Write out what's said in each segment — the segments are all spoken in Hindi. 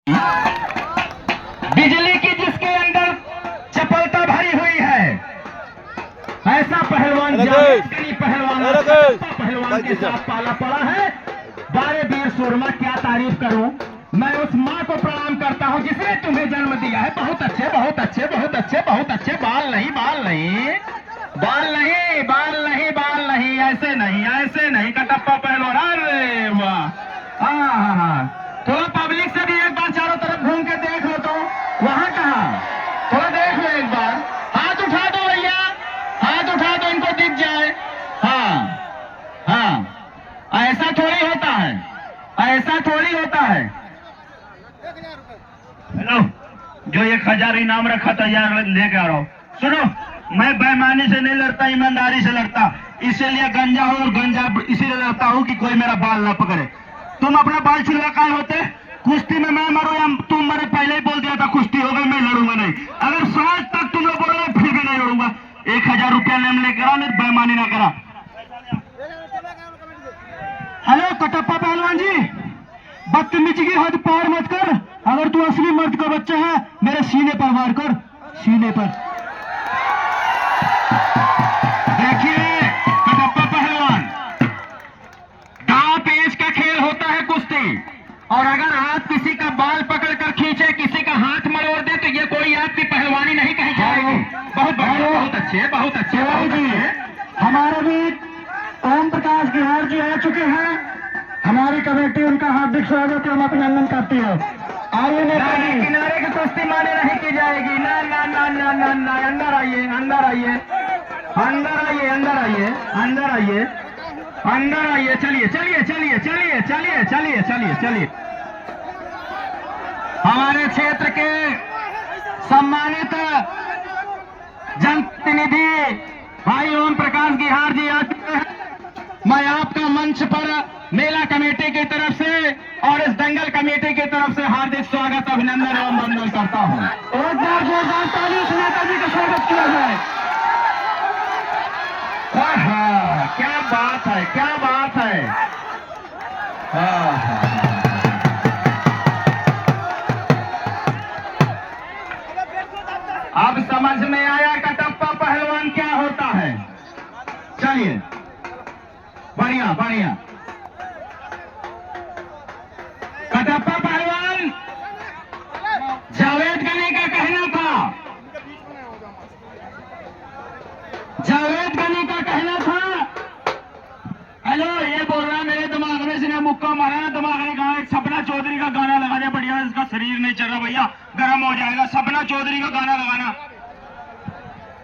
बिजली की जिसके अंदर चपलता भरी हुई है, ऐसा पहलवान पहलवान के साथ पाला पड़ा है। बारे वीर सूरमा, क्या तारीफ करूं। मैं उस माँ को प्रणाम करता हूं जिसने तुम्हें जन्म दिया है। बहुत अच्छे, बहुत अच्छे, बहुत अच्छे, बहुत अच्छे। बाल नहीं, बाल नहीं, बाल नहीं, बाल नहीं, बाल नहीं, ऐसे नहीं, ऐसे नहीं। कटप्पा पहलवान, अरे वाह। हाँ, थोड़ा पब्लिक से भी एक बार चारों तरफ घूम के देख लो। तो वहां कहा, थोड़ा देख लो एक बार। हाथ उठा दो भैया, हाथ उठा दो, इनको दिख जाए। हाँ, ऐसा थोड़ी होता है, ऐसा थोड़ी होता है। हेलो, जो 1000 इनाम रखा था यार, लेके आ रहा हूँ। सुनो, मैं बेईमानी से नहीं लड़ता, ईमानदारी से लड़ता। इसीलिए गंजा हो, और गंजा इसीलिए लड़ता हूँ कि कोई मेरा बाल ना पकड़े। तुम अपना बाल छिलवा काहे होते? कुश्ती में मैं मरूं या तुम मरे, पहले ही बोल दिया था कुश्ती होगा, मैं लड़ूंगा नहीं। अगर सांस तक तुम लोग बोलोगे फिर भी नहीं लड़ूंगा। 1000 रुपया लेम लेकर आ, नहीं बेईमानी ना करा। हेलो कटप्पा पहलवान जी, बदतमीजी की हद पार मत कर। अगर तू असली मर्द का बच्चा है, मेरे सीने पर वार कर, सीने पर। देखिए कटप्पा पहलवान, दांव पेच का खेल होता है कुश्ती। और अगर आप किसी का बाल पकड़कर खींचे, किसी का हाथ मरोड़ दे, तो ये कोई आपकी पहलवानी नहीं कही जाएगी। बहुत बढ़िया, बहुत अच्छे, बहुत अच्छे, बहुत अच्छे। हमारे भी ओम प्रकाश बिहार जी आ चुके हैं। हमारी कमेटी उनका हार्दिक स्वागत एवं अभिनंदन करती है। आइए नेताजी, किनारे की कुश्ती माने नहीं की जाएगी। ना ना ना ना ना ना, अंदर आइए, अंदर आइए, अंदर आइए, अंदर आइए, अंदर आइए, अंदर आइए। चलिए चलिए चलिए चलिए चलिए चलिए चलिए चलिए। हमारे क्षेत्र के सम्मानित जनप्रतिनिधि भाई ओम प्रकाश बिहार जी आ चुके हैं। मैं आपका मंच पर मेला कमेटी की तरफ से और इस दंगल कमेटी की तरफ से हार्दिक स्वागत, अभिनंदन एवं वंदन करता हूं। एक बार जोरदार ताली से नेताजी का स्वागत किया जाए। क्या बात है, क्या बात है। अब समझ में आया कटप्पा पहलवान क्या होता है। चलिए, बढ़िया बढ़िया। कटप्पा पहलवान, जावेद गनी का कहना था, जावेद गनी का कहना था। हेलो, ये बोल रहा है मेरे दिमाग में, इसने मुक्का मारा है, दिमाग ने कहा सपना चौधरी का गाना लगा दे। बढ़िया, इसका शरीर नहीं चल रहा भैया, गर्म हो जाएगा। सपना चौधरी का गाना लगाना।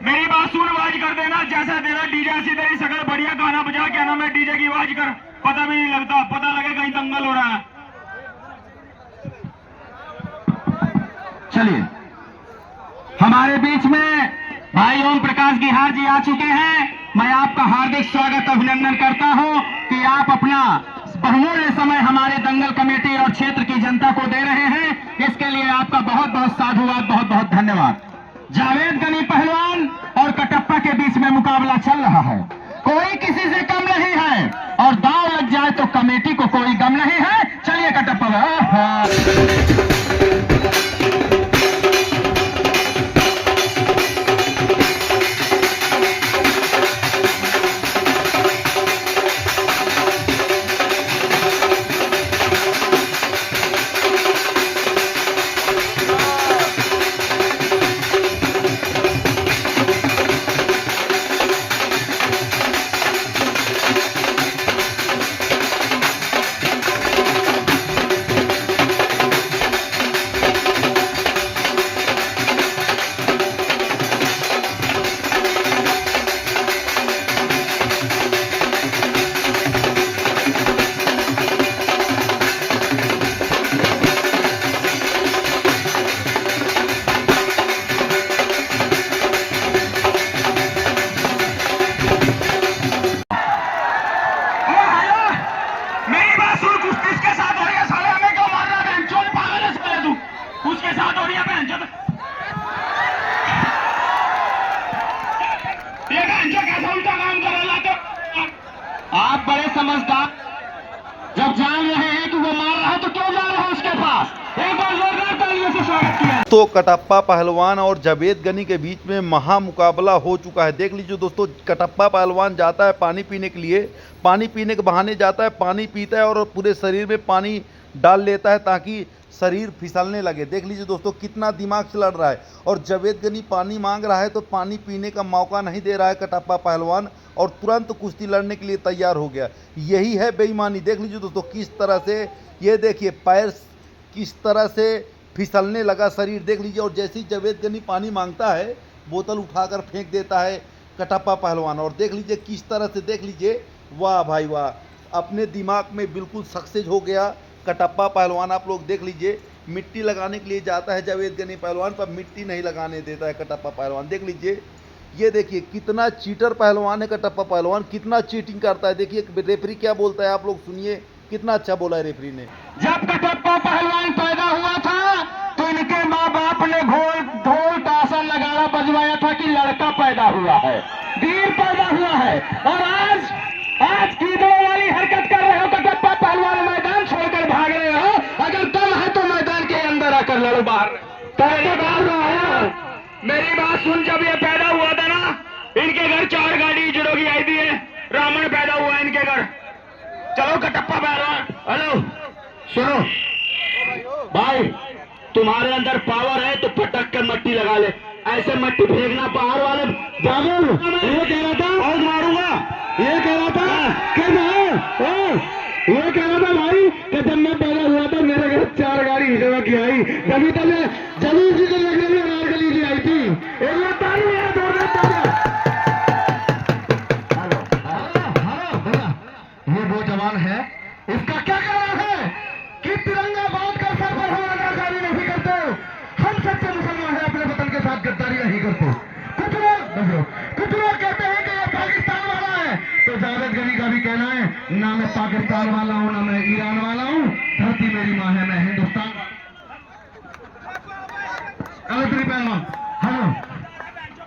मेरी बात सुन, आवाज कर देना। जैसा तेरा डीजे ऐसी तेरी शकल, बढ़िया गाना बजा। क्या नाम है डीजे की आवाज कर, पता भी नहीं लगता, पता लगे कहीं दंगल हो रहा है। चलिए, हमारे बीच में भाई ओम प्रकाश बिहार जी आ चुके हैं। मैं आपका हार्दिक स्वागत अभिनंदन करता हूं कि आप अपना बहुमूल्य समय हमारे दंगल कमेटी और क्षेत्र की जनता को दे रहे हैं। इसके लिए आपका बहुत बहुत साधुवाद, बहुत बहुत धन्यवाद। जावेद गनी पहलवान और कटप्पा के बीच में मुकाबला चल रहा है। कोई किसी से कम नहीं है, और दांव लग जाए तो कमेटी को कोई गम नहीं है। चलिए कटप्पा। जोरदार से स्वागत किया। तो कटप्पा पहलवान और जावेद गनी के बीच में महामुकाबला हो चुका है। देख लीजिए दोस्तों, कटप्पा पहलवान जाता है पानी पीने के लिए, पानी पीने के बहाने जाता है, पानी पीता है और पूरे शरीर में पानी डाल लेता है ताकि शरीर फिसलने लगे। देख लीजिए दोस्तों कितना दिमाग से लड़ रहा है। और जावेद गनी पानी मांग रहा है तो पानी पीने का मौका नहीं दे रहा है कटप्पा पहलवान, और तुरंत कुश्ती लड़ने के लिए तैयार हो गया। यही है बेईमानी। देख लीजिए दोस्तों किस तरह से, ये देखिए पैर किस तरह से फिसलने लगा शरीर, देख लीजिए। और जैसे ही जावेद गनी पानी मांगता है, बोतल उठाकर फेंक देता है कटप्पा पहलवान। और देख लीजिए किस तरह से, देख लीजिए, वाह भाई वाह, अपने दिमाग में बिल्कुल सक्सेस हो गया कटप्पा पहलवान। आप लोग देख लीजिए, मिट्टी लगाने के लिए जाता है जावेद गनी पहलवान, पर मिट्टी नहीं लगाने देता है कटप्पा पहलवान। देख लीजिए, ये देखिए कितना चीटर पहलवान है कटप्पा पहलवान, कितना चीटिंग करता है। देखिए रेफरी क्या बोलता है, आप लोग सुनिए, कितना अच्छा बोला है रेफरी ने। जब कटप्पा पहलवान पैदा हुआ था तो इनके माँ बाप ने ढोल ताशा नगाड़ा बजवाया था कि लड़का पैदा हुआ है, वीर पैदा हुआ है। और आज कीड़ों वाली हरकत कर रहे हो कटप्पा पहलवान, मैदान छोड़कर भाग रहे हो। अगर दम है तो मैदान के अंदर आकर लड़ो बाहर। मेरी बात सुन, जब ये पैदा हुआ था ना, इनके घर 4 गाड़ी जुड़ो की आई थी, रावण पैदा हुआ इनके घर। चलो कटप्पा पहलवान, हेलो सुनो भाई, तुम्हारे अंदर पावर है तो पटक कर मट्टी लगा ले, ऐसे मट्टी फेंकना पहाड़ वाले। बाबू ये कह रहा था और मारूंगा, ये कह रहा था कि ये कह रहा था भाई कि जब मैं पैदा हुआ था मेरे घर 4 गाड़ी हिजवा की आई, तभी तो मैं जमीन जी को लगने में नारगली जी आई थी। ये वो जवान है, इसका क्या कहना है कि तिरंगा बांध कर सर पर हम अदाकारी नहीं करते, हम सच्चे मुसलमान हैं, अपने वतन के साथ गद्दारी नहीं करते। कुछ लोग कहते हैं कि ये पाकिस्तान वाला है, तो जावेद गनी का भी कहना है, ना मैं पाकिस्तान वाला हूँ ना मैं ईरान वाला हूँ, धरती मेरी माँ है, मैं हिंदुस्तान। पहलवान हेलो,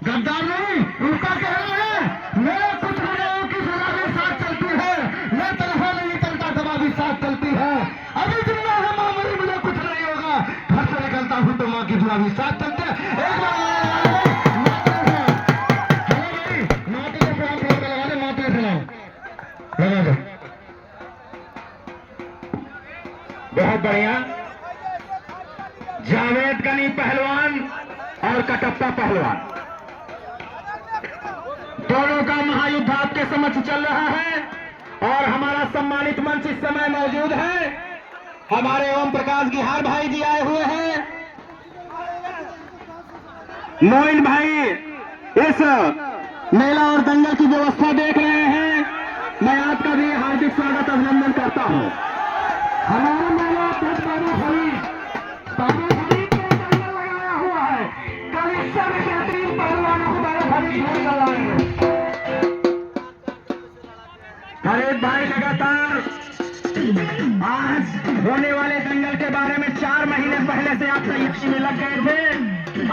गद्दार नहीं, उनका कहना है मेरे कुछ गुनाहों की सजा भी साथ चलती है, मैं तनहा नहीं चलता दवा भी साथ चलती है। अभी जिंदा है माँ मेरी, मुझे कुछ नहीं होगा, घर से निकलता हूँ तो माँ की दुआ भी साथ चलते हैं। एक बार बहुत बढ़िया, जावेद गनी पहलवान और कटप्पा पहलवान दोनों का महायुद्ध आपके समक्ष चल रहा है। और हमारा सम्मानित मंच इस समय मौजूद है, हमारे ओम प्रकाश गिहार भाई जी आए हुए हैं, मोइन भाई इस मेला और दंगल की व्यवस्था देख रहे हैं। मैं आपका भी हार्दिक स्वागत अभिनंदन करता हूं। हमारा मेला बाबू खरीद के दंगल लगाया हुआ है, कल इससे भी बेहतरीन पहलवानों को बाबू खरीद लगाएंगे। फरीद भाई लगातार आज होने वाले दंगल के बारे में 4 महीने पहले से आप तैयारी में लग गए थे,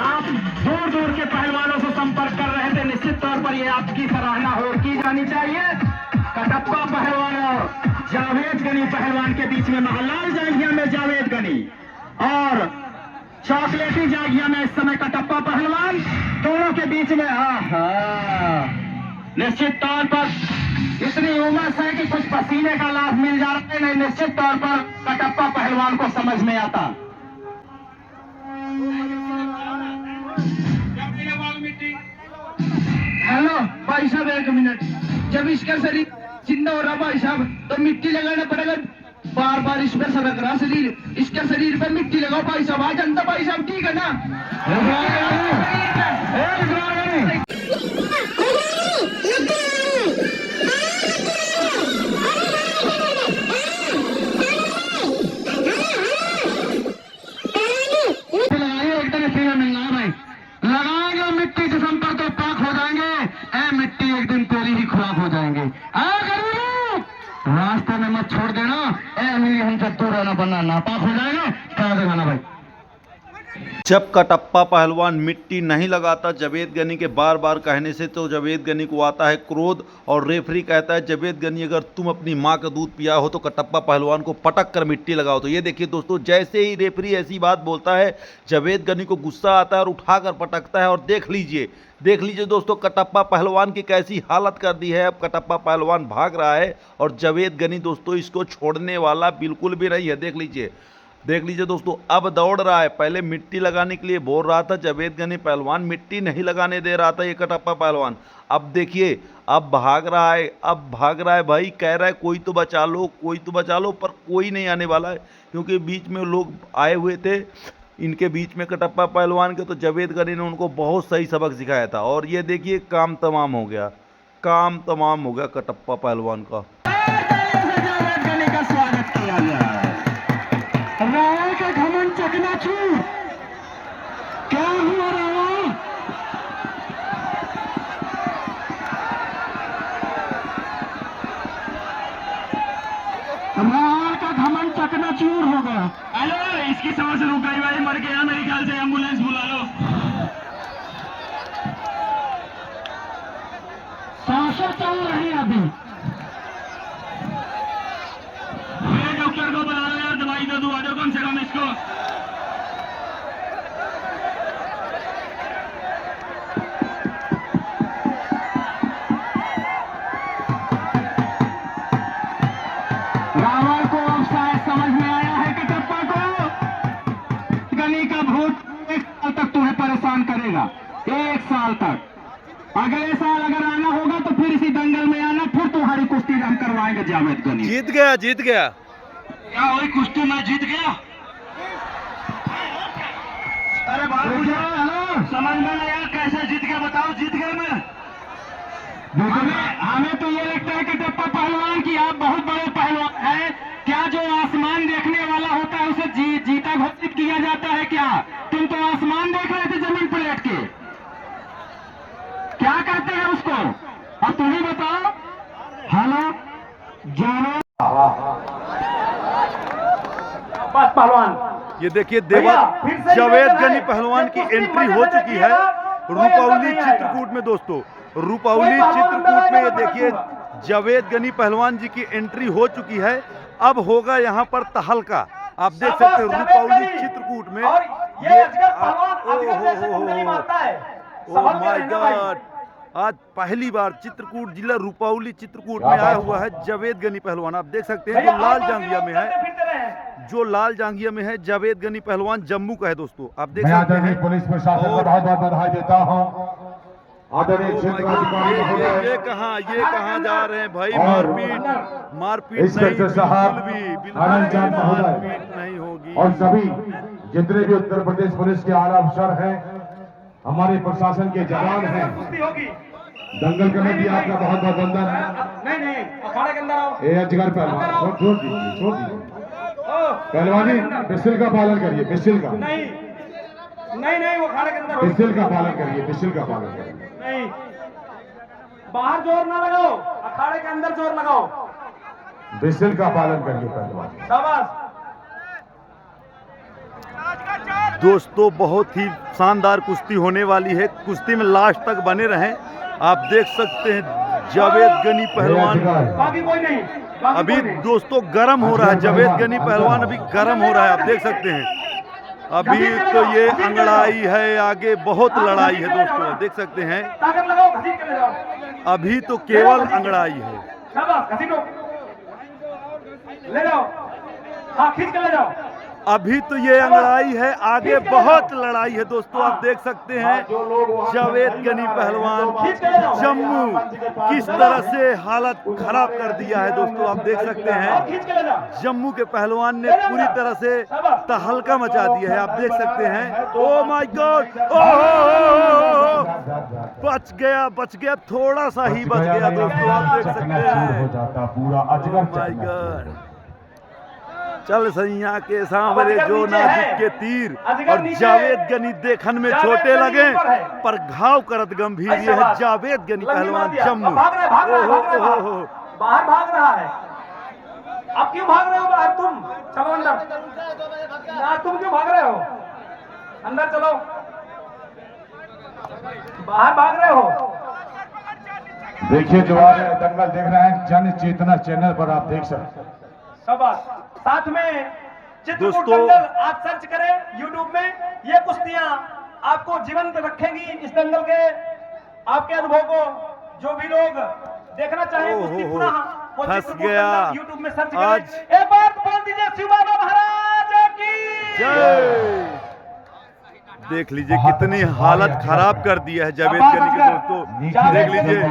आप दूर दूर के पहलवानों से संपर्क कर रहे थे। निश्चित तौर पर यह आपकी सराहना की जानी चाहिए। कटप्पा पहलवान और जावेद गनी पहलवान के बीच में महलाल जांघिया में जावेद गनी और चॉकलेटी जांघिया में इस समय कटप्पा पहलवान, दोनों के बीच में निश्चित तौर पर इतनी उमस है कि कुछ पसीने का लाभ मिल जा रहा है। नहीं, निश्चित तौर पर कटप्पा पहलवान को समझ में आता। हेलो भाई साहब, 1 मिनट, जब इसका शरीर जिंदा हो रहा भाई साहब तो मिट्टी लगाना पड़ेगा, बार बार इस पर सरक रहा शरीर, इसके शरीर पर मिट्टी लगाओ भाई साहब। आ जनता भाई साहब, ठीक है ना? लगाएंगे मिट्टी से संपर्क तो पाक हो जाएंगे, ए मिट्टी एक दिन तेरी ही खुराक हो जाएंगे। रास्ते में मत छोड़ देना, ए अमीरी हमसे दूर रहना, बनना नापाक हो जाएगा। क्या दिखाना भाई। जब कटप्पा पहलवान मिट्टी नहीं लगाता जावेद गनी के बार बार कहने से, तो जावेद गनी को आता है क्रोध और रेफरी कहता है जावेद गनी अगर तुम अपनी मां का दूध पिया हो तो कटप्पा पहलवान को पटक कर मिट्टी लगाओ। तो ये देखिए दोस्तों, जैसे ही रेफरी ऐसी बात बोलता है जावेद गनी को गुस्सा आता है और उठाकर पटकता है। और देख लीजिए दोस्तों, कटप्पा पहलवान की कैसी हालत कर दी है। अब कटप्पा पहलवान भाग रहा है और जावेद गनी दोस्तों इसको छोड़ने वाला बिल्कुल भी नहीं है। देख लीजिए दोस्तों, अब दौड़ रहा है। पहले मिट्टी लगाने के लिए बोल रहा था जावेद गनी पहलवान, मिट्टी नहीं लगाने दे रहा था ये कटप्पा पहलवान। अब देखिए, अब भाग रहा है भाई, कह रहा है कोई तो बचा लो, पर कोई नहीं आने वाला है क्योंकि बीच में लोग आए हुए थे इनके बीच में कटप्पा पहलवान के। तो जावेद गनी ने उनको बहुत सही सबक सिखाया था और ये देखिए काम तमाम हो गया कटप्पा पहलवान का। जावेद गनी का स्वागत किया गया। रावण का घमंड चकनाचूर, क्या हुआ रावण? रावण का घमंड चकनाचूर हो गया। हेलो, इसकी समझ रुक गई भाई, मर गया मेरे ख्याल से, एम्बुलेंस बुला लो। सांसें चल रही है अभी। डॉक्टर को बुला लो यार, दवाई तो दो, आ जाओ कम से कम इसको। रावण को अब शायद समझ में आया है कटप्पा को गनी का भूत 1 साल तक तुम्हें परेशान करेगा। 1 साल तक। अगले साल अगर आना होगा तो फिर इसी दंगल में आना, फिर तुम्हारी कुश्ती हम करवाएंगे जावेद गनी। जीत गया क्या वही कुश्ती मैं जीत गया? अरे बात मुझे समझ में नहीं आया, कैसे जीत गया बताओ? जीत गया मैं। हमें तो ये लगता है कटप्पा पहलवान की आप बहुत बड़े पहलवान हैं। क्या जो आसमान देखने वाला होता है उसे जीता घोषित किया जाता है क्या? तुम तो आसमान देख रहे थे जमीन पर लेट के, क्या कहते हैं उसको? अब तुम ही बताओ। हेलो जानो पहलवान, ये देखिए जावेद गनी पहलवान की एंट्री हो चुकी है रूपौली चित्रकूट में। दोस्तों रूपौली चित्रकूट में ये देखिए जावेद गनी पहलवान जी की एंट्री हो चुकी है। अब होगा यहाँ पर तहलका, आप देख सकते हैं रूपौली चित्रकूट में। ओह माय गॉड, आज पहली बार चित्रकूट जिला रूपौली चित्रकूट में आया हुआ है जावेद गनी पहलवान। आप देख सकते हैं जो लाल जांघिया में है जावेद गनी पहलवान जम्मू का है। दोस्तों आप देख सकते हैं। पुलिस प्रशासन को बहुत बहुत बधाई देता हूं। ये कहाँ जा रहे हैं भाई? मारपीट नहीं होगी। और सभी जितने भी उत्तर प्रदेश पुलिस के आला अफसर हैं, हमारे प्रशासन के जवान हैं, दंगल कमेटी आपका बहुत बहुत वंदन है। नहीं अखाड़े के अंदर आओ। अजगर पहलवान छोड़ दीजिए पहलवानी पिस्टल का पालन करिए, पिस्टल का नहीं वो अखाड़े के अंदर पिस्टल का पालन करिए, पिस्टल का पालन करिए। नहीं, बाहर जोर ना लगाओ, अखाड़े के अंदर जोर लगाओ। पिस्टल का पालन करिए पहलवान। शाबाश। दोस्तों बहुत ही शानदार कुश्ती होने वाली है, कुश्ती में लास्ट तक बने रहें। आप देख सकते हैं जावेद गनी पहलवान बाकी कोई नहीं, अभी दोस्तों गर्म हो रहा है। जावेद गनी पहलवान अभी गर्म हो रहा है, आप देख सकते हैं। अभी तो ये अंगड़ाई है, आगे बहुत लड़ाई है दोस्तों, देख सकते हैं। ताकत लगाओ, घसीट के ले जाओ। अभी तो केवल अंगड़ाई है। शाबाश, घसीटो, ले जाओ। हाँ, खींच के ले जाओ। अभी तो ये अंगड़ाई है, आगे बहुत लड़ाई है दोस्तों। आप देख सकते हैं जावेद गनी पहलवान जम्मू किस तरह से हालत खराब कर दिया है दोस्तों। आप देख सकते हैं जम्मू के पहलवान ने पूरी तरह से तहलका मचा दिया है, आप देख सकते हैं। ओह माय गॉड, बच गया, थोड़ा सा ही बच गया दोस्तों, आप देख सकते हैं। पूरा माय गॉड, चल सैया के सांवरे जो नाजुक के तीर। और जावेद गनी देखन में छोटे लगे पर घाव करत गंभीर। ये है जावेद गनी पहलवान जम्मू। बाहर भाग रहा है। अब क्यों भाग रहे हो बाहर तुम? चलो अंदर। तुम क्यों भाग रहे हो? अंदर चलो, बाहर भाग रहे हो। देखिए जो आ रहे हैं दंगल देख रहे हैं जन चेतना चैनल पर, आप देख सकते हैं। शाबाश। साथ में चित्रकूट दोस्तों- दंगल आप सर्च करें यूट्यूब में, ये कुश्तियां आपको जीवंत रखेंगी इस दंगल के, आपके अनुभव को। जो भी लोग देखना चाहें कुश्ती पुनः वो फंस चित्रकूट गया। दंगल यूट्यूब में सर्च आज- करें। एक बार बोल दीजिए शिव बाबा महाराज की जय। देख लीजिए कितनी हालत खराब कर दिया है जावेद गनी के दोस्तों। देख लीजिए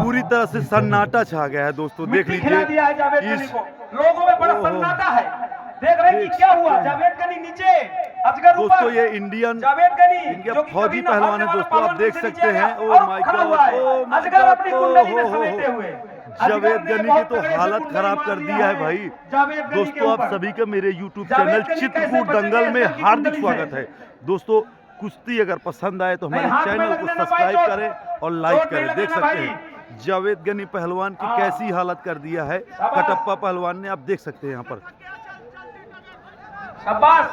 पूरी तरह से सन्नाटा छा गया है दोस्तों। देख मिट्टी खिला दिया है जावेद लीजिए गनी इस को, लोगों में बड़ा ओहो। सन्नाटा है। देख रहे हैं कि क्या हुआ, जावेद गनी नीचे, अजगर ऊपर। दोस्तों ये इंडियन जावेद गनी इनके जो कि फौजी कभी न पहलवान हारने है वाला दोस्तों, आप पहलवान देख से सकते नीचे हैं। आया ओ और माय खड़ा गॉड, हुआ है। ओ माय अजगर अपनी गॉड, कुंडली में ओ हो समेटे हो। हुए। जावेद अजगर ने गनी की बहुत तो तगड़े से हालत कुंडली खराब मार कर दिया दिया है भाई। जावेद गनी के दोस्तों आप ऊपर। सभी का मेरे YouTube जावेद चैनल गनी कैसे चित्रकूट बचेंगे दंगल में अजगर की हार्दिक कुंडली स्वागत से? है। दोस्तों कुश्ती अगर पसंद आए तो नहीं, हमारे हाथ में चैनल को लगने ना सब्सक्राइब भाई, करें और लाइक चोट नहीं करें। देख लगने ना सकते भाई। हैं जावेद गनी पहलवान की हाँ। कैसी हालत कर दिया है शाबाश। कटप्पा पहलवान ने, आप देख सकते हैं यहाँ पर। शाबाश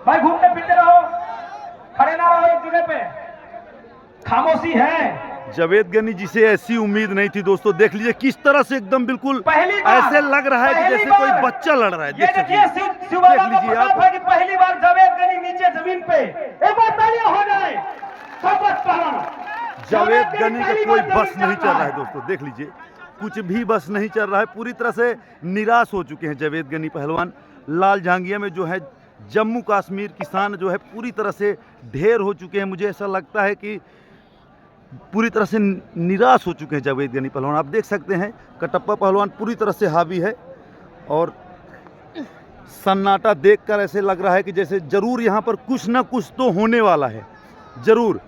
भाई, घूमते फिरते रहो, खड़े ना रहो एक जगह पे, खामोशी है। जावेद गनी जिसे ऐसी उम्मीद नहीं थी दोस्तों। देख लीजिए किस तरह से एकदम बिल्कुल पहली बार ऐसे लग रहा है कि पहली जैसे कोई बार बच्चा लड़ रहा है। ये देख देखिए सकते शिव शिव बाबा देख का लीजिए प्रताप आप। है कि पहली बार जावेद गनी नीचे जमीन पे, एक बार तालियां हो जाए। शाबाश पहलवान। जावेद गनी का पहली कोई बार बस जमीन नहीं चल चल रहा है दोस्तों। देख लीजिए कुछ भी बस नहीं चल रहा है। पूरी तरह से निराश हो चुके हैं जावेद गनी पहलवान। लाल झांगिया में जो है जम्मू कश्मीर किसान जो है पूरी तरह से ढेर हो चुके हैं। मुझे ऐसा लगता है कि पूरी तरह से निराश हो चुके हैं जावेद गनी पहलवान। आप देख सकते हैं कटप्पा पहलवान पूरी तरह से हावी है और सन्नाटा देखकर ऐसे लग रहा है कि जैसे जरूर यहाँ पर कुछ ना कुछ तो होने वाला है। जरूर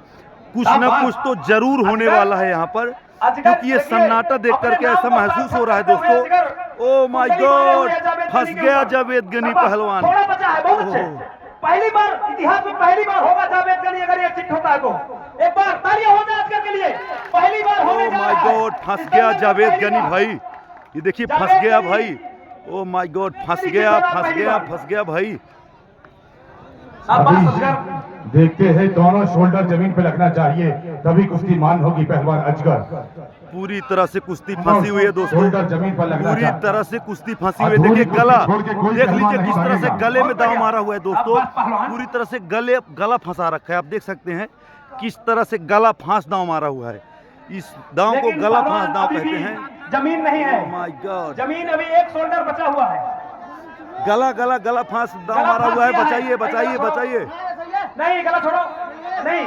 कुछ ना कुछ तो जरूर होने वाला है यहाँ पर, क्योंकि ये सन्नाटा देख करके ऐसा महसूस हो रहा है दोस्तों। ओ माय गॉड, फंस गया जावेद गनी पहलवान। थोड़ा बचा है, बहुत अच्छे। ओहो। पहली बार इतिहास में पहली बार होगा जावेद गनी अगर ये चिट होता है तो। एक बार तालियां हो जाए अजगर के लिए, पहली बार होने ओ जा माय रहा है। गॉड, फंस इस गया दंगल में जावेद पहली गनी बार। भाई। ये देखिए फंस जावेद गया गनी। भाई। ओ माय गॉड, फंस गया फंस गया फंस गया भाई। शाबाश अभी अजगर। देखते हैं दोनों शोल्डर जमीन पे लगना चाहिए, तभी कुश्ती मान होगी। पहलवान अजगर पूरी तरह से कुश्ती फंसी हुई है दोस्तों। शोल्डर जमीन पर लगना पूरी चाहिए। तरह से कुश्ती फंसी हुई है। अधूरी देखिए कुश्ती गला, छोड़ के कोई देख पहलवान लीजिए नहीं किस तरह से भागेगा। गले में दांव मारा हुआ है दोस्तों। शाबाश पहलवान। पूरी तरह से गला फंसा रखा है। आप देख सकते हैं किस तरह से गला फांस दांव मारा हुआ है। इस दांव को लेकिन गला पहलवान फांस दांव अभी कहते भी हैं। जमीन नहीं है, ओ माय गॉड, जमीन अभी एक शोल्डर बचा हुआ है। गला गला गला फांस दांव गला मारा हुआ है। फांस दिया बचाइए है। बचाइए गला बचाइए। नहीं गला छोड़ो, नहीं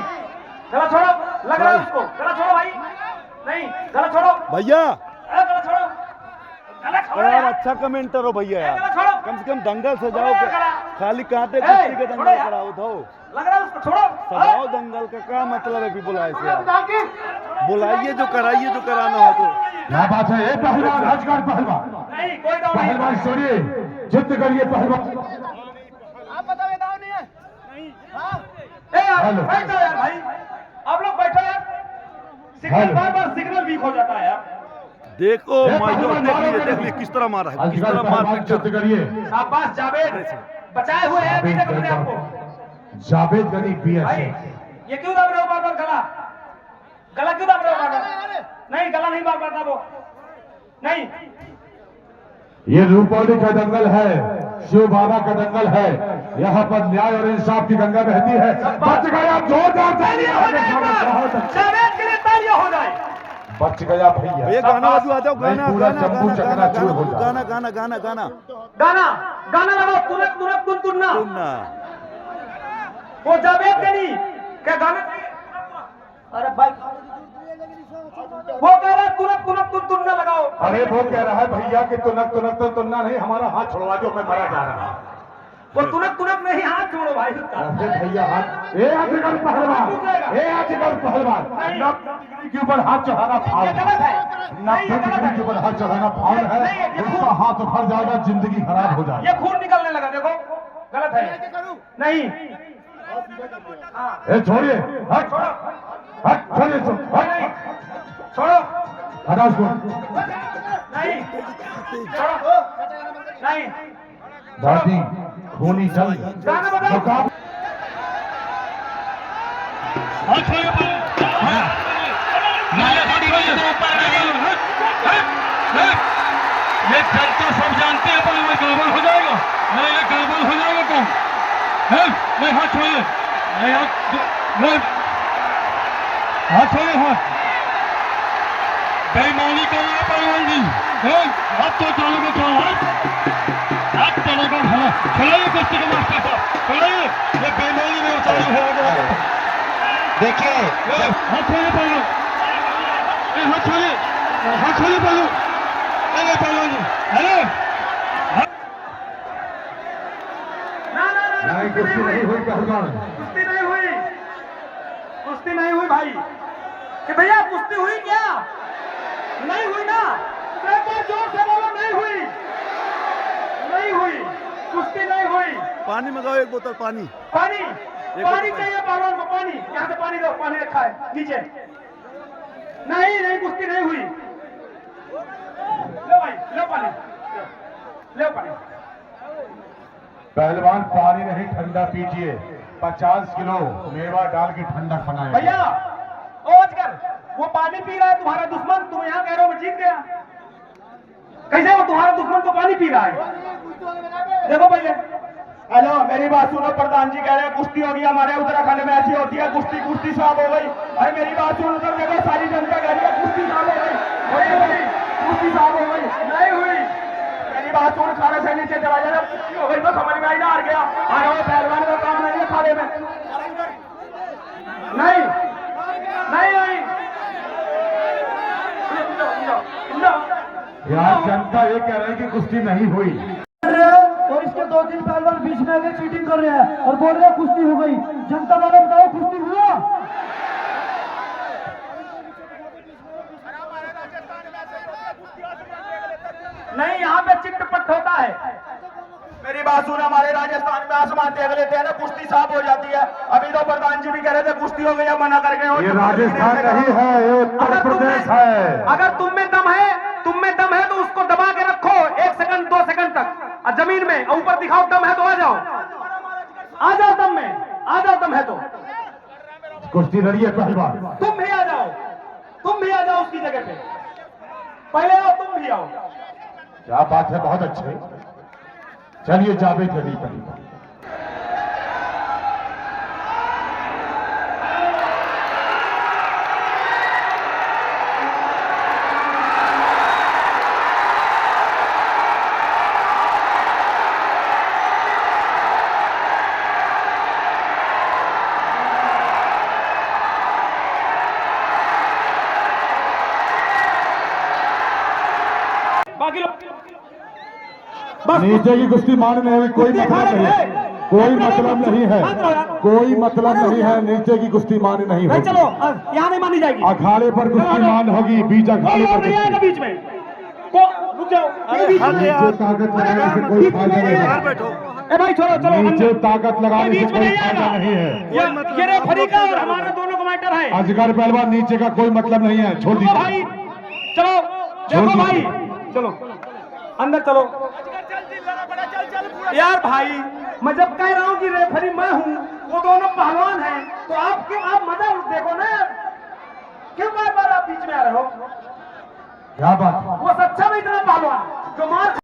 गला छोड़ो, लग रहा है उसको। गला छोड़ो भाई, नहीं गला छोड़ो, भैया अरे गला छोड़ो, गला छोड़ो यार यार। अच्छा कमेंटर हो भैया यार, गला छोड़ो। कम से कम दंगल सजाओ छोड़ो के। यार। खाली कांटे ए, कुश्ती के छोड़ो दंगल यार। कराओ दो। लग रहा है उसको, छोड़ो। सजाओ दंगल का क्या मतलब है कि बुलाए से यार? बुलाइए जो कराइए जो कराना हो तो। क्या बात है? ए पहलवान अजगर पहलवान, नहीं कोई दाव नहीं। पहलवान छोड़िए, चित्त करिए पहलवान। ए यार हेलो। बैठ जाओ यार भाई, आप लोग बैठो यार। Signal hello. बार बार सिग्नल वीक हो जाता है यार। देखो ए, माय गॉड, पहलवान देख लीजिए किस तरह मारा है, किस अजगर तरह पहलवान मार चित्त करिए। शाबाश जावेद, बचाए हुए हैं अभी तक अपने आपको। जावेद गनी पीएस भाई ये क्यों दब रहे हो बार बार गला? गला क्यों दब रहे हो बार बार? नहीं गला नहीं बार बार दबो, नहीं। ये रूपौली का दंगल है, शिव बाबा का दंगल है। यहाँ पर न्याय और इंसाफ की गंगा बहती है। बच गया, जोरदार तालियां हो जाए। जावेद के लिए तालियां हो जाए। बच गया भैया। भैया गाना बजवा दो, गाना नहीं, पूरा गाना जम्मू गाना चकनाचूर हो गाना जाए। गाना गाना गाना गाना गाना गाना लगाओ, तुनक तुनक तुन तुन्ना। सुनना। वो जावेद के नहीं क्या गाना? अरे भाई वो कह रहा है तुनक तुनक तुन तुन्ना लगाओ। अरे वो कह रहा है भैया कि तुनक तुनक तो तुन्ना नहीं, हमारा हाथ छोड़वा दो, मैं मरा जा रहा हूँ। वो तुनक तुनक नहीं, हाथ छोड़ो भाई उसका। अरे भैया हाथ, ए अजगर पहलवान, ए अजगर पहलवान, 90 डिग्री के ऊपर हाथ चढ़ाना फाउल ये है। गलत है। 90 डिग्री के ऊपर हाथ चढ़ाना फाउल है। उसका हाथ उखड़ जाएगा, जिंदगी खराब हो जाएगी। ये खून निकलने लगा, देखो गलत है। नहीं हाँ ए छोड़िए, हट छोड़ो, हट, छोड़िए इसको, नहीं हट, छोड़ो, हटा उसको। नहीं छोड़ो, नहीं। दादी खूनी जंग गाना बजाओ। मुकाबला ये जनता सब जानते हैं पर ये गड़बड़ हो जाएगा। नहीं ये गड़बड़ हो जाएगा कौन है? नहीं हाथ छोड़िए, नहीं हाथ छोड़िए, हाथ बेईमानी कर रहे हैं पहलवान जी। हाथ तो चलोगे तो हाथ चलेगा। चलाइए कुश्ती के मास्टर साहब, चलाइए। ये बेईमानी में चालू है। देखिए हाथ छोड़िए पहलवान, हाथ छोड़िए, हाथ छोड़िए पहलवान। अरे पहलवान जी, हेलो नहीं कुश्ती नहीं हुई पहलवान। कुश्ती नहीं हुई, कुश्ती नहीं हुई भाई। कि भैया कुश्ती हुई क्या? नहीं हुई ना? एक बार जोर से बोलो, नहीं हुई, नहीं हुई, कुश्ती नहीं हुई। पानी मंगाओ, एक बोतल पानी। पानी, पानी चाहिए पहलवान को, पानी। यहाँ से पानी दो, पानी रखा है नीचे। नहीं नहीं, कुश्ती नहीं हुई। लो भाई, लो पानी, लो पानी। पहलवान पानी नहीं ठंडा पीजिए। 50 किलो मेवा डाल के ठंडा बनाए। भैया ओ अजगर, वो पानी पी रहा है तुम्हारा दुश्मन, तुम यहाँ कह रहे हो मैं जीत गया। कैसे वो तुम्हारा दुश्मन तो पानी पी रहा है? देखो पहले। हेलो, मेरी बात सुनो। प्रधान जी कह रहे हैं कुश्ती होगी हमारे उत्तराखंड में, ऐसी होती है कुश्ती। कुश्ती साफ हो गई भाई, मेरी बात सुनो। उधर देखो सारी जनता कह रही है कुश्ती साफ हो गई, कुश्ती साफ हो गई। नहीं हुई, मेरी बात सुन। खाने से नीचे चला जाए, कुश्ती हो गई तो समझ में आई ना, हार गया। अरे वो पहलवान का काम नहीं है खाने में। नहीं नहीं नहीं, यार जनता ये कह रही है कि कुश्ती नहीं हुई। और इसके 2-3 पहलवान बीच में आके चीटिंग कर रहे हैं और बोल रहे हैं कुश्ती हो गई। जनता वाले बताओ कुश्ती हुआ? नहीं, यहाँ पे चिट्टपट होता है। मेरी बात सुन, हमारे राजस्थान में आसमान देख लेते हैं ना, कुश्ती साफ हो जाती है। अभी तो प्रधान जी भी कह रहे थे कुश्ती हो गई, अब मना कर गए। ये राजस्थान नहीं है, ये उत्तर प्रदेश है। अगर तुम में दम है, तुम में दम है तो उसको दबा के रखो 1 सेकंड 2 सेकंड तक, और जमीन में ऊपर दिखाओ। दम है तो आ जाओ, आ जाओ दम में, आ जाओ दम है तो। कुश्ती लड़िए पहलवान। तुम भी आ जाओ, तुम भी आ जाओ उसकी जगह पे। पहले आओ, तुम भी आओ। क्या बात है, बहुत अच्छे। चलिए जावेद अली पहलवान। बाकी लोग नीचे की कुश्ती मारने में कोई मतलब नहीं है, कोई मतलब नहीं है, कोई मतलब नहीं है। नीचे की कुश्ती मारनी नहीं होगी। चलो, यहाँ नहीं मानी जाएगी। अखाड़े पर कुश्ती मान होगी, बीच अखाड़े पर नहीं आएगा बीच में। रुक जाओ, नीचे ताकत लगाने से कोई फायदा नहीं है। ए भाई छोड़ो, चलो नीचे ताकत लगाने से कोई फायदा नहीं है। ये रेफरी का और हमारा दोनों का मैटर है। अजगर पहलवान, नीचे का कोई मतलब नहीं है, छोड़ देखो भाई, दीजिए। चलो देखो भाई, चलो अंदर चलो। यार भाई, मैं जब कह रहा हूँ कि रेफरी मैं हूँ, वो दोनों पहलवान हैं, तो आप क्यों, आप मजा देखो ना, क्यों बार बार आप बीच में आ रहे हो? क्या बात? वो सच्चा में इतना पहलवान जो मार।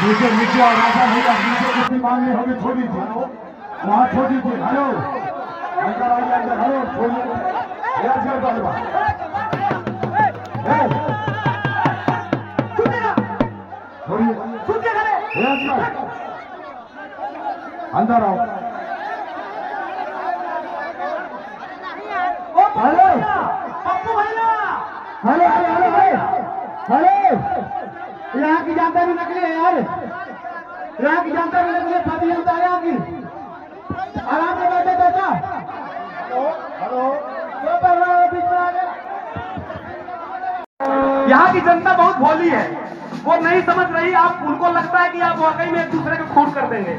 नीचे नीचे और राजा भैया नीचे कुश्ती मारनी होगी, छोड़ दीजिए वहाँ, छोड़ दीजिए। हेलो अंदर आइए, अंदर। हेलो छोड़िए, अजगर पहलवान। छोड़िए, अजगर अंदर आओ। हेलो पप्पू भैया, हेलो हेलो हेलो हेलो, यहाँ की जनता भी नकली है यार, यहाँ की जनता भी नकली है। साथी जनता है यहाँ की। आराम से बैठे बेटा। हेलो, क्यों कर रहे हो बीच में आ गए? यहाँ की जनता बहुत भोली है। वो नहीं समझ रही, आप उनको लगता है कि आप वाकई में एक दूसरे को खून कर देंगे।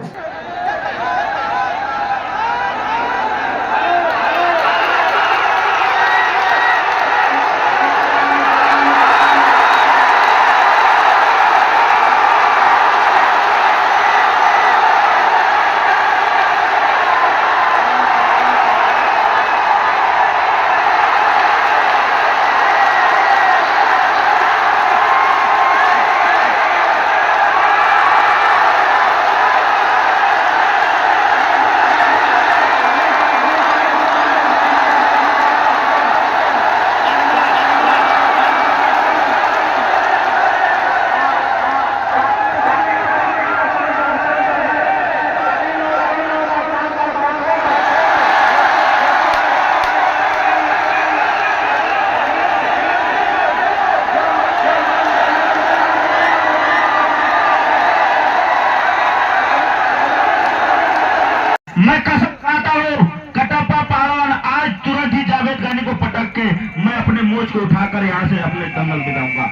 मैं कसम खाता हूँ कटप्पा पहलवान आज तुरंत ही जावेद गनी को पटक के मैं अपने मोच को उठाकर यहाँ से अपने दंगल गिराऊंगा।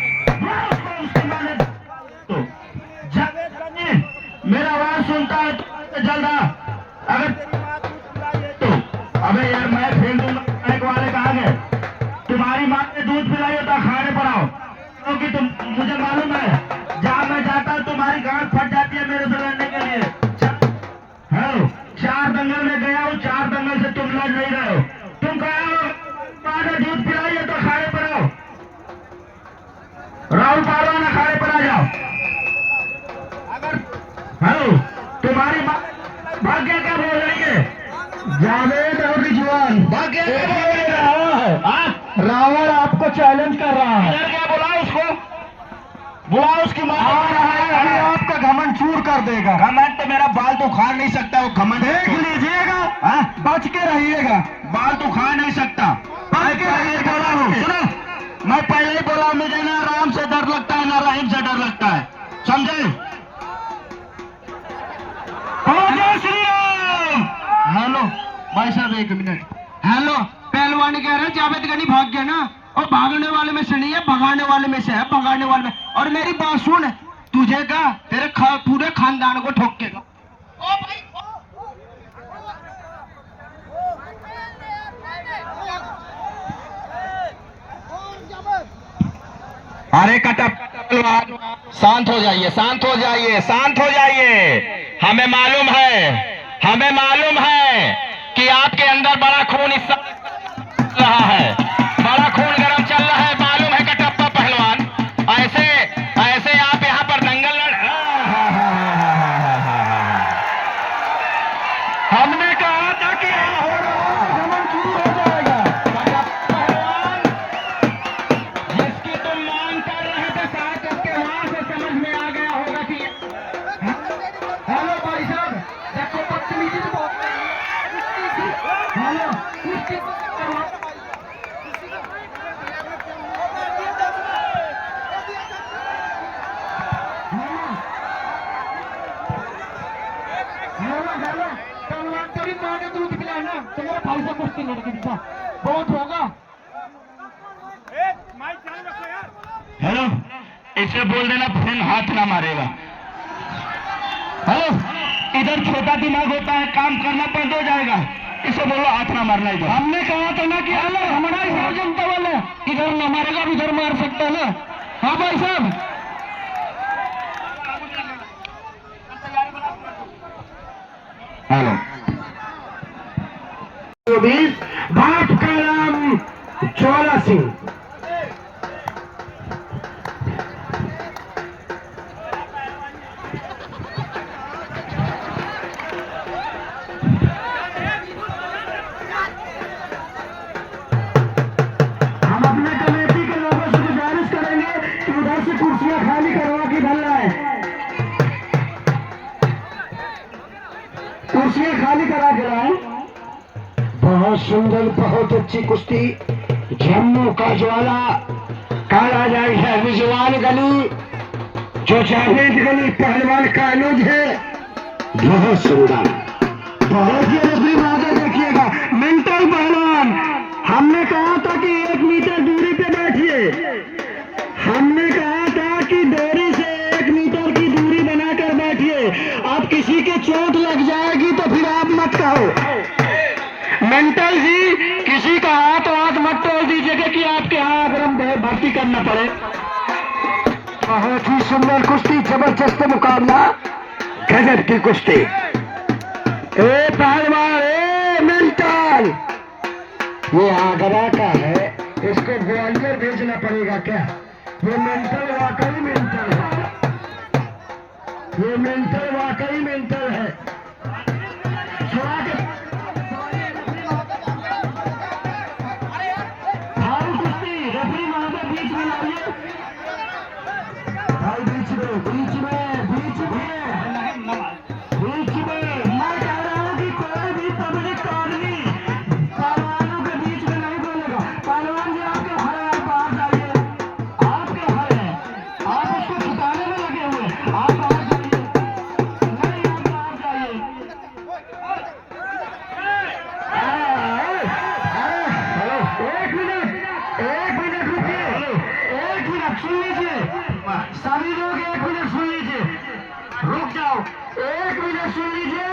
तो जावेद गनी मेरा आवाज सुनता है तो जल्द आ, अगर तो अबे यार मैं फेल दूंगा एक वाले का आगे। तुम्हारी माँ ने दूध पिलाई होता खाने पर आओ, क्योंकि तुम मुझे मालूम है जहाँ मैं जाता हूँ तुम्हारी गांठ फट जाती है मेरे से लड़ने के लिए। हेलो, 4 दंगल में गया हूँ, 4 दंगल से तुम लड़ नहीं रहे हो। तुम कहा माँ ने दूध पिलाई है तो खाने पर आओ। राहुल पहलवान अखाड़े पर आ जाओ। अगर हेलो तुम्हारी माँ भाग्य क्या बोल रही है? जावेद और रिजवान भाग्य क्या बोल रही है? रावण आपको चैलेंज कर रहा है। क्या बोला उसको? बुलाओ उसकी माँ आ रहा है, अभी आपका घमंड चूर कर देगा। घमंड तो मेरा बाल तो खा नहीं सकता, वो घमंड देख लीजिएगा, बच के रहिएगा। बाल तो खा नहीं सकता। सुनो, मैं पहले ही बोला मुझे ना राम से डर लगता है ना रहीम से डर लगता है, समझे? जय श्री राम। हेलो भाई साहब 1 मिनट। हेलो, पहलवान कह रहे जावेद गनी भाग गया ना, और भागने वाले में से नहीं है, भगाने वाले में से है, भगाने वाले में। और मेरी बात सुन, तुझे का तेरे पूरे खानदान को ठोकेगा। ओ भाई अरे कटप्पा शांत हो जाइए, शांत हो जाइए, शांत हो जाइए। हमें मालूम है कि आपके अंदर बड़ा खून इस रहा है, बड़ा खून गर्म चल रहा है, मालूम है कटप्पा पहलवान। ऐसे ऐसे आप यहाँ पर दंगल हमने कहा था कि घमंड शुरू हो जाएगा। पहलवान जिसकी तुम मांग कर रहे थे शायद उसके वहां से समझ में आ गया होगा कि हेलो भाई साहब, देखो बदतमीजी से बोल रहे हैं। हेलो दूध पिलाना तुम्हारे भाई से कुश्ती लड़की दिखा बहुत होगा। हेलो, इसे बोल देना फिर हाथ ना मारेगा। हेलो, इधर छोटा दिमाग होता है, काम करना बंद हो जाएगा। इसे बोलो हाथ ना मारना इधर। हमने कहा था ना कि हेलो हमारा जनता वाले इधर ना मारेगा, उधर मार सकता है ना। हाँ भाई साहब, हेलो बाप का नाम ज्वाला सिंह। हम अपने कमेटी के लोगों से गुजारिश करेंगे कि उधर से कुर्सियां खाली करवा के भर लाए, कुर्सियां खाली करा के लाए। बहुत सुंदर, बहुत अच्छी कुश्ती। जम्मू का ज्वाला काला जाए है रिजवान गनी, जो जावेद गनी पहलवान का अनुज है। बहुत सुंदर, बहुत ही रफी बात है। देखिएगा मेंटल पहलवान, हमने कहा था कि 1 मीटर दूरी पे बैठिए, हमने कहा था कि दूरी से चोट लग जाएगी तो फिर आप मत कहो। मेंटल जी, किसी का हाथ मत तोड़ दीजिएगा कि आपके यहाँ अगर हम भर्ती करना पड़े। बहुत ही सुंदर कुश्ती, जबरदस्त मुकाबला, गजब की कुश्ती। ए पहलवान, ए मेंटल, ये आगरा का है, इसको ग्वालियर भेजना पड़ेगा क्या? ये मेंटल वाकई मेंटल है, ये मेंटल वाकई मेंटल है। छुड़ा के भाई कुश्ती, रेफरी महोदय बीच में लाइए, भाई बीच में, बीच में, बीच में, बीच में। मैं कह रहा हूँ कि कोई भी पब्लिक आदमी पहलवानों के बीच में नहीं बोलेगा। पहलवान जी आपके घर है, आप बाहर जाइए, आपके घर है, आप उसको छुटाने में लगे हुए हैं, आप बाहर जाइए, नहीं आप बाहर जाइए। हेलो, एक मिनट रुकिए, एक मिनट सुन लीजिए, सभी लोग एक मिनट सुन लीजिए, रुक जाओ, एक मिनट सुन लीजिए।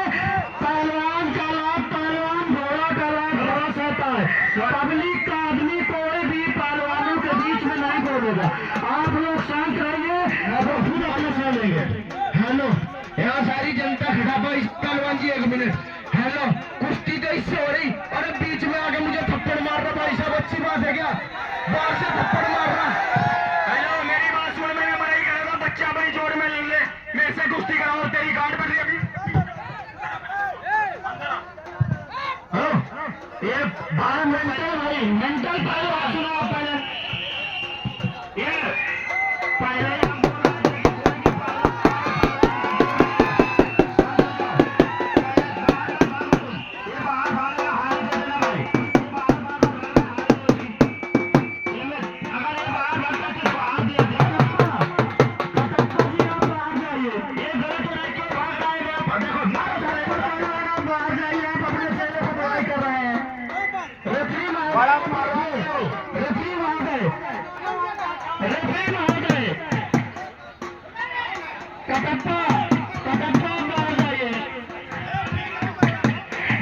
पहलवान का लाभ पहलवान, घोड़ा का लाभ घोड़ा सहता है। पब्लिक का आदमी कोई भी पहलवानों के बीच में नहीं बोलेगा। आप लोग शांत रहिए, तो खुद अपना सह लेंगे। हेलो, यहाँ सारी जनता खड़ा भाई, पहलवान जी एक मिनट। हेलो, कुश्ती तो इससे हो रही और अब बीच में आके मुझे थप्पड़ मार रहा, भाई साहब अच्छी बात है क्या? बाहर से थप्पड़ मार रहा। हेलो, मेरी बात सुन, मैंने मना ही करा था, बच्चा बड़ी जोर में ले ले, मेरे से कुश्ती कराओ, तेरी गार्ड बढ़ रही अभी। ये बारह मेंटल भाई, मेंटल पहलवान सुनो आप पहले, ये पहले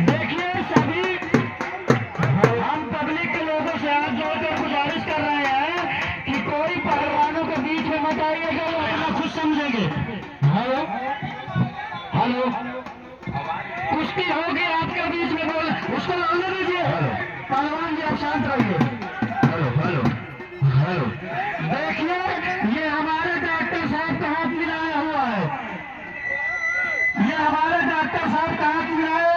देखिए सभी, हम पब्लिक के लोगों से हाथ जोड़कर गुजारिश कर रहे हैं कि कोई पहलवानों के बीच में मत आइएगा, वो अपना खुद समझेंगे। हेलो हेलो, कुश्ती होगी आपके बीच में, बोल उसको लाने दीजिए। पहलवान जी आप शांत रहिए। हेलो हेलो हेलो, देखिए ये हमारे डॉक्टर साहब का हाथ मिलाया हुआ है, ये हमारे डॉक्टर साहब का हाथ मिलाए।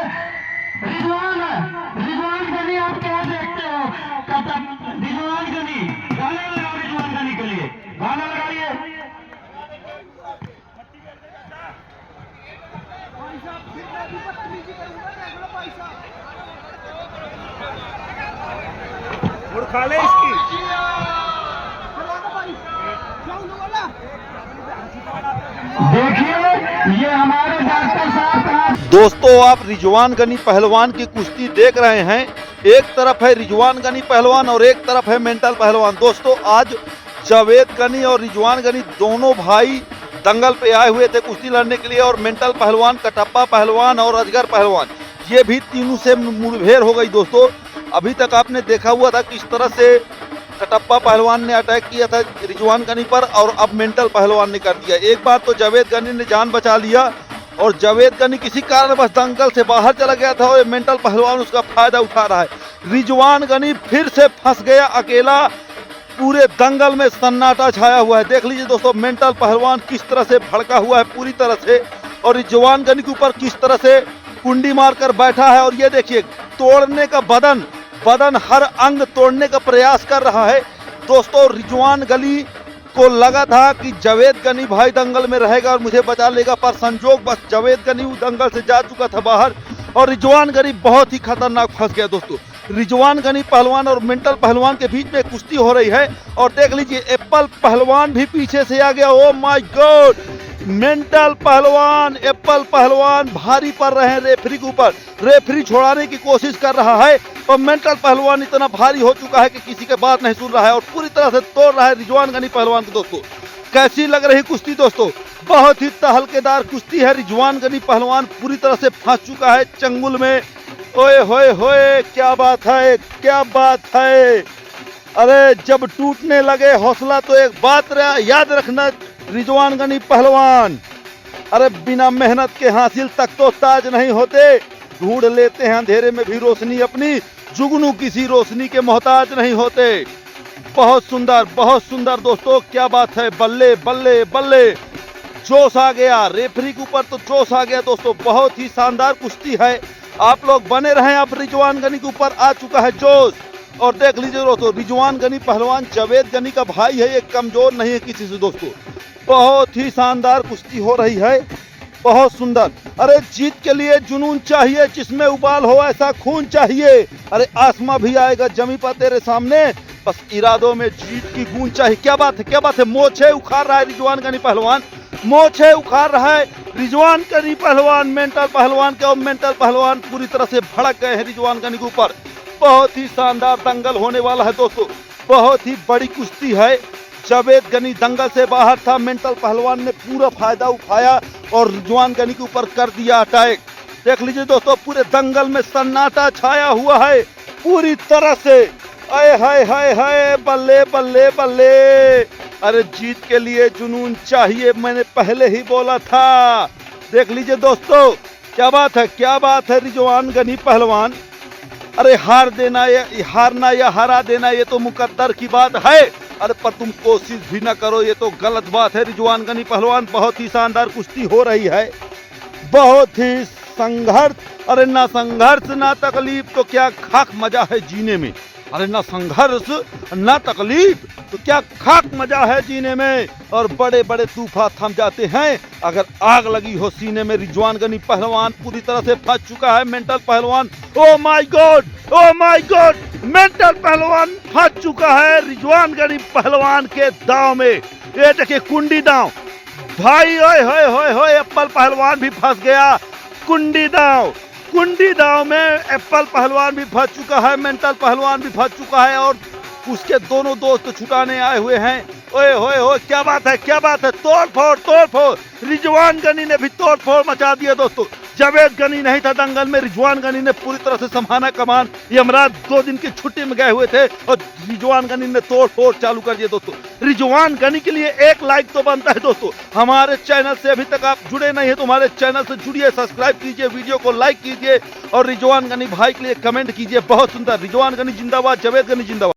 रिजवान है, रिजवान गनी आप क्या देखते हो? रिजवान गनी, गाना लगाओ रिजवान गनी के लिए, गाना लगाइए। खा ले इसकी। देखिए ये हमारे डॉक्टर साहब का। दोस्तों आप रिजवान गनी पहलवान की कुश्ती देख रहे हैं, एक तरफ है रिजवान गनी पहलवान और एक तरफ है मेंटल पहलवान। दोस्तों आज जावेद गनी और रिजवान गनी दोनों भाई दंगल पे आए हुए थे कुश्ती लड़ने के लिए, और मेंटल पहलवान, कटप्पा पहलवान और अजगर पहलवान, ये भी तीनों से मुठभेड़ हो गई। दोस्तों अभी तक आपने देखा हुआ था किस तरह से कटप्पा पहलवान ने अटैक किया था रिजवान गनी पर, और अब मेंटल पहलवान ने कर दिया। एक बार तो जावेद गनी ने जान बचा लिया और जावेद गनी किसी कारणवश दंगल से बाहर चला गया था और मेंटल पहलवान उसका फायदा उठा रहा है। रिजवान गनी फिर से फंस गया अकेला, पूरे दंगल में सन्नाटा छाया हुआ है। देख लीजिए दोस्तों मेंटल पहलवान किस तरह से भड़का हुआ है पूरी तरह से, और रिजवान गनी के ऊपर किस तरह से कुंडी मारकर बैठा है। और ये देखिए तोड़ने का बदन हर अंग तोड़ने का प्रयास कर रहा है। दोस्तों रिजवान गनी को लगा था कि जावेद गनी भाई दंगल में रहेगा और मुझे बचा लेगा, पर संजोग बस जावेद गनी दंगल से जा चुका था बाहर और रिजवान गनी बहुत ही खतरनाक फंस गया। दोस्तों रिजवान गनी पहलवान और मेंटल पहलवान के बीच में कुश्ती हो रही है, और देख लीजिए एप्पल पहलवान भी पीछे से आ गया। ओ माय गॉड, मेंटल पहलवान, एप्पल पहलवान भारी पड़ रहे हैं रेफरी के ऊपर। रेफरी छोड़ाने की कोशिश कर रहा है और मेंटल पहलवान इतना भारी हो चुका है कि किसी के बात नहीं सुन रहा है और पूरी तरह से तोड़ रहा है रिजवान गनी पहलवान को। दोस्तों कैसी लग रही कुश्ती दोस्तों? बहुत ही तहलकेदार कुश्ती है। रिजवान गनी पहलवान पूरी तरह से फंस चुका है चंगुल में। ओए होए होए, क्या बात है, क्या बात है। अरे जब टूटने लगे हौसला तो एक बात याद रखना रिजवान गनी पहलवान, अरे बिना मेहनत के हासिल तक तो ताज नहीं होते। ढूंढ लेते हैं अंधेरे में भी रोशनी अपनी, जुगनू किसी रोशनी के मोहताज नहीं होते। बहुत सुंदर दोस्तों, क्या बात है। बल्ले बल्ले बल्ले, जोश आ गया रेफरी के ऊपर, तो जोश आ गया दोस्तों। बहुत ही शानदार कुश्ती है। आप लोग बने रहें। अब रिजवान गनी के ऊपर आ चुका है जोश। और देख लीजिए दोस्तों, रिजवान गनी पहलवान जावेद गनी का भाई है, ये कमजोर नहीं है किसी से दोस्तों। बहुत ही शानदार कुश्ती हो रही है, बहुत सुंदर। अरे जीत के लिए जुनून चाहिए, जिसमें उबाल हो ऐसा खून चाहिए। अरे आसमां भी आएगा जमी पर तेरे सामने, बस इरादों में जीत की गूंज चाहिए। क्या बात है, क्या बात है। मोछे उखाड़ रहा है रिजवान गनी पहलवान, मोछे उखाड़ रहा है रिजवान गनी पहलवान। मेंटल पहलवान के, और मेंटल पहलवान पूरी तरह से भड़क गए हैं रिजवान गनी के ऊपर। बहुत ही शानदार दंगल होने वाला है दोस्तों, बहुत ही बड़ी कुश्ती है। जावेद गनी दंगल से बाहर था, मेंटल पहलवान ने पूरा फायदा उठाया और रिजवान गनी के ऊपर कर दिया अटैक। देख लीजिए दोस्तों, पूरे दंगल में सन्नाटा छाया हुआ है पूरी तरह से। आए हाय हाय हाय, बल्ले बल्ले बल्ले। अरे जीत के लिए जुनून चाहिए, मैंने पहले ही बोला था। देख लीजिए दोस्तों, क्या बात है, क्या बात है रिजवान गनी पहलवान। अरे हारना या हरा देना ये तो मुकद्दर की बात है, अरे पर तुम कोशिश भी ना करो ये तो गलत बात है। रिजवान गनी पहलवान, बहुत ही शानदार कुश्ती हो रही है, बहुत ही संघर्ष। अरे ना संघर्ष ना तकलीफ तो क्या खाक मजा है जीने में। अरे ना संघर्ष ना तकलीफ तो क्या खाक मजा है जीने में। और बड़े बड़े तूफान थम जाते हैं अगर आग लगी हो सीने में। रिजवान गनी पहलवान पूरी तरह से फंस चुका है। मेंटल पहलवान, oh my God, oh my God, mental पहलवान फंस चुका है रिजवान गनी पहलवान के दांव में। ये देखिए कुंडी दांव भाई, ओए होए होए होए, एप्पल पहलवान भी फंस गया कुंडी दांव में। एप्पल पहलवान भी फंस चुका है, मेंटल पहलवान भी फंस चुका है, और उसके दोनों दोस्त छुटाने आए हुए हैं। ओए होए होए, क्या बात है, क्या बात है। तोड़ फोड़ रिजवान गनी ने भी तोड़ फोड़ मचा दिया दोस्तों। जावेद गनी नहीं था दंगल में, रिजवान गनी ने पूरी तरह से संभाला कमान। यमराज 2 दिन की छुट्टी में गए हुए थे और रिजवान गनी ने तोड़ फोड़ चालू कर दिया दोस्तों। रिजवान गनी के लिए एक लाइक तो बनता है दोस्तों। हमारे चैनल से अभी तक आप जुड़े नहीं है तो हमारे चैनल से जुड़िए, सब्सक्राइब कीजिए, वीडियो को लाइक कीजिए और रिजवान गनी भाई के लिए कमेंट कीजिए। बहुत सुंदर, रिजवान गनी जिंदाबाद, जावेद गनी जिंदाबाद।